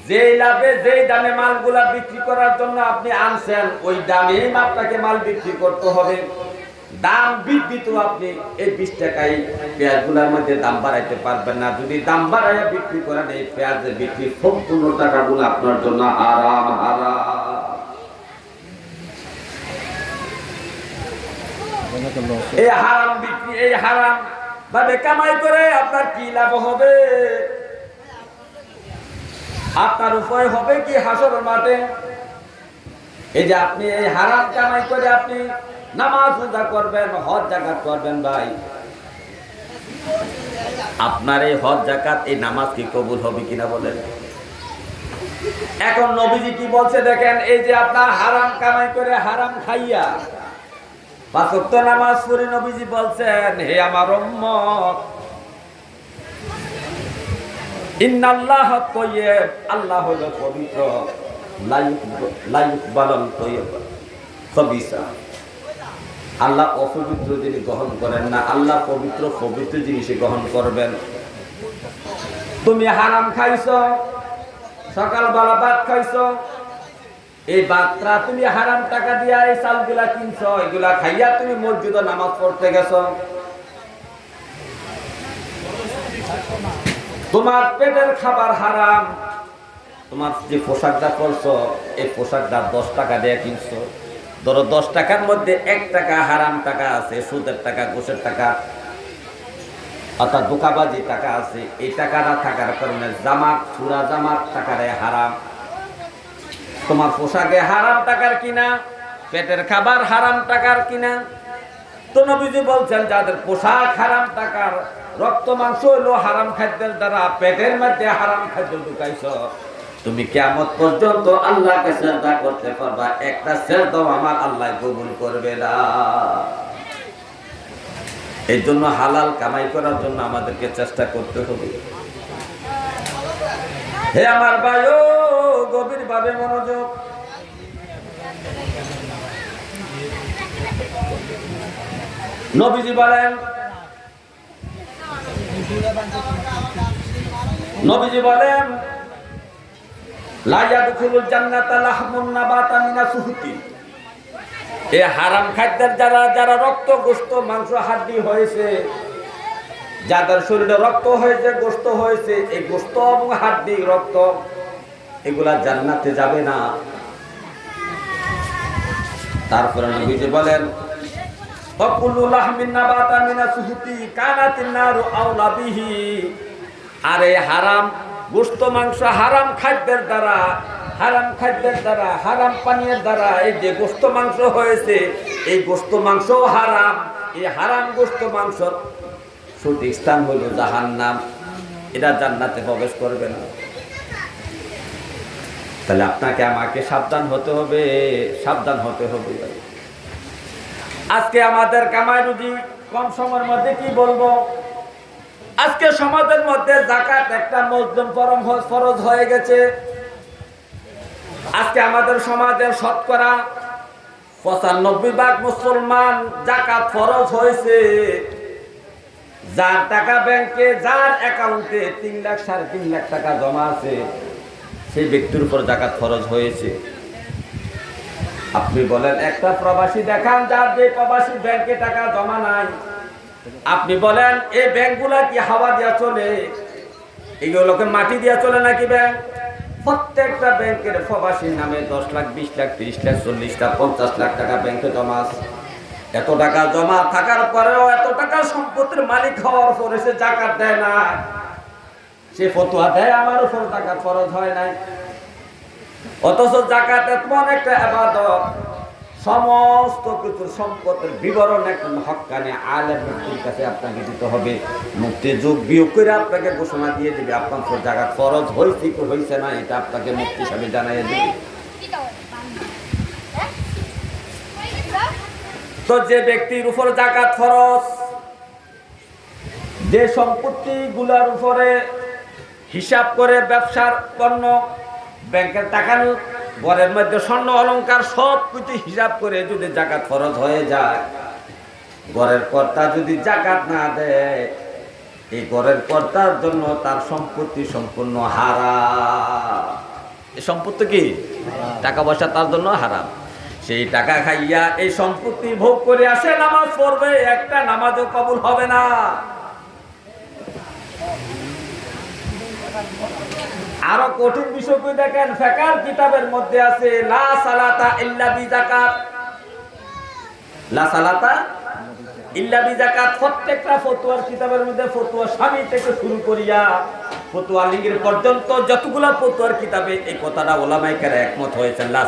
যেই লাভে যেই দামে মালগুলা বিক্রি করার জন্য আপনি আনছেন, ওই দামেই আপনাকে মাল বিক্রি করতে হবে। দাম বৃদ্ধি তো আপনি এই 20 টাকায় পেঁয়াজগুলোর মধ্যে দাম বাড়াইতে পারবেন না। যদি দাম বাড়াইয়া বিক্রি করেন, এই পেঁয়াজের বিক্রি সম্পূর্ণ টাকাগুলো আপনার জন্য হারাম হারাম। এই হারাম বিক্রি, এই হারাম ভাবে কামাই করে আপনার কি লাভ হবে? আপনার উপায় হবে কি হাসরের মাঠে? এই যে আপনি এই হারাম কামাই করে আপনি নামাজ রোজা করবেন, হজ যাকাত করবেন, ভাই আপনার এই হজ যাকাত এই নামাজ কি কবুল হবে কিনা বলেন? এখন নবীজি কি বলছে দেখেন, এই যে আপনার হারাম কামাই করে হারাম খাইয়া 5 ওয়াক্ত নামাজ পড়ে নবীজি বলছেন, হে আমার উম্মত, ইন্নাল্লাহ তাইয়্যিব, আল্লাহ হলো পবিত্র, লা ইকবালুল তাইয়্যিব খাবিসা। আল্লাহ অপবিত্র জিনিস গ্রহণ করেন না, আল্লাহ পবিত্র পবিত্র জিনিস গ্রহণ করবেন। তুমি হারাম খাইছো, সকালবেলা ভাত খাইছো, এই ভাতটা তুমি হারাম টাকা দিয়া এই চালগুলা কিনছো, এগুলা খাইয়া তুমি মসজিদে নামাজ পড়তে গেছো। তোমার পেটের খাবার হারাম, তোমার যে পোশাকটা পরছো এই পোশাকটা 10 টাকা দিয়ে কিনছো। ধরো 10 টাকার মধ্যে 1 টাকা হারাম টাকা আছে, সুদের টাকা, ঘুষের টাকা, অর্থাৎ ধোঁকাবাজি টাকা আছে। এই টাকাটা থাকার কারণে জামাত, পুরা জামাত টাকারে হারাম। তোমার পোশাকে হারাম টাকার কিনা, পেটের খাবার হারাম টাকার কিনা। তো নবীজি বলছেন যাদের পোশাক হারাম টাকার, রক্ত মাংস হইলো হারাম খাদ্যের দ্বারা পেটের মধ্যে হারাম খাদ্য ঢুকাইছ, তুমি কিয়ামত পর্যন্ত আল্লাহকে সিজদা করতে পারবা, একটা সিজদাও আমার আল্লাহ কবুল করবে না। এই জন্য হালাল কামাই করার জন্য আমাদেরকে চেষ্টা করতে হবে। হে আমার ভাইও, গভীর ভাবে মনোযোগ। নবীজি বলেন, নবীজি বলেন, লা ইয়াদখুলুল জান্নাতা লাহমুন নাবাতা মিনা সুহুতি। এই হারাম খাদ্যের যারা যারা রক্ত, গোশত, মাংস, হাড্ডি হয়েছে, যাদের শরীরে রক্ত হয়েছে, গোশত হয়েছে, এই গোশত এবং হাড্ডি, রক্ত এগুলা জান্নাতে যাবে না। তারপরে নবীজি বলেন, ফাকুলু লাহমিন নাবাতা মিনা সুহুতি কানাতিন নারু আওলা বিহি। আর এই হারাম গোশত, মাংস, হারাম খাদ্যের দ্বারা, হারাম খাদ্যের দ্বারা, হারাম পানীয়ের দ্বারা এই যে গোশত মাংস হয়েছে, এই গোশত মাংস হারাম। এই হারাম গোশত মাংস সঠিক স্থান হইল জাহান্নাম, এটা জান্নাতে প্রবেশ করবে না। তাহলে আপনাকে আমাকে সাবধান হতে হবে, সাবধান হতে হবে। আজকে আমাদের কামাই রুজি কম সময়ের মধ্যে কি বলবো, আজকে সমাজের মধ্যে যাকাত একটা মজলুম ফরজ হয়ে গেছে। আজকে আমাদের সমাজের শতকরা 95% মুসলমান যাকাত ফরজ হয়েছে। যার টাকা ব্যাংকে, যার অ্যাকাউন্টে 3 লাখ 3.5 লাখ টাকা জমা আছে, সেই ব্যক্তির উপর যাকাত ফরজ হয়েছে। আপনি বলেন একটা প্রবাসী দেখান যার যে প্রবাসী ব্যাংকে টাকা জমা নাই। আপনি বলেন এই ব্যাংকগুলা কি হাওয়া দিয়া চলে? এগুলোকে মাটি দিয়া চলে নাকি ব্যাংক? প্রত্যেকটা ব্যাংকের প্রবাসীর নামে 10 লাখ 20 লাখ 30 লাখ 40 লাখ 50 লাখ টাকা ব্যাংকে জমা আছে। এত টাকা জমা থাকার পরেও এত টাকা সম্পত্তির মালিক হওয়ার পরে সে যাকাত দেয় না। সে ফতোয়া দেয় আমার উপর যাকাত ফরজ হয় নাই। অথচ যাকাত এমন একটা ইবাদত, সমস্ত কিছু সম্পদের বিবরণ একজন হক্কানি আলেম মুফতির কাছে আপনাকে দিতে হবে। মুফতি যোগ বিয়োগ করে আপনাকে ঘোষণা দিয়ে দিবে আপনার উপর যাকাত ফরজ হয়েছে কি হয়েছে না, এটা আপনাকে মুফতি সাহেব জানাই দিবে। তো যে ব্যক্তির উপর যাকাত ফরজ, যে সম্পত্তি গুলার উপরে হিসাব করে ব্যবসার পণ্য, ব্যাংকের টাকা, ঘরের মধ্যে স্বর্ণ অলংকার সব কিছু হিসাব করে যদি যাকাত ফরজ হয়ে যায়, ঘরের কর্তা যদি যাকাত না দেয়, এই ঘরের কর্তার জন্য তার সম্পত্তি সম্পূর্ণ হারাম। এই সম্পত্তি কি? টাকা পয়সা তার জন্য হারাম। সেই টাকা খাইয়া এই সম্পত্তি ভোগ করে আসে, নামাজ পড়বে, একটা নামাজও কবুল হবে না। আরো কঠিন বিষয় কি দেখেন, ফিকহের কিতাবের মধ্যে আছে লা সালাতা ইল্লা বিযাকাত, লা সালাতা ইল্লা বিযাকাত। প্রত্যেকটা ফতোয়ার কিতাবের মধ্যে ফতোয়া স্বামী থেকে শুরু করিয়া ফতোয়া লিগের পর্যন্ত যতগুলা ফতোয়ার কিতাবে এই কথাটা উলামায়ে কেরাম একমত হয়েছেন। লা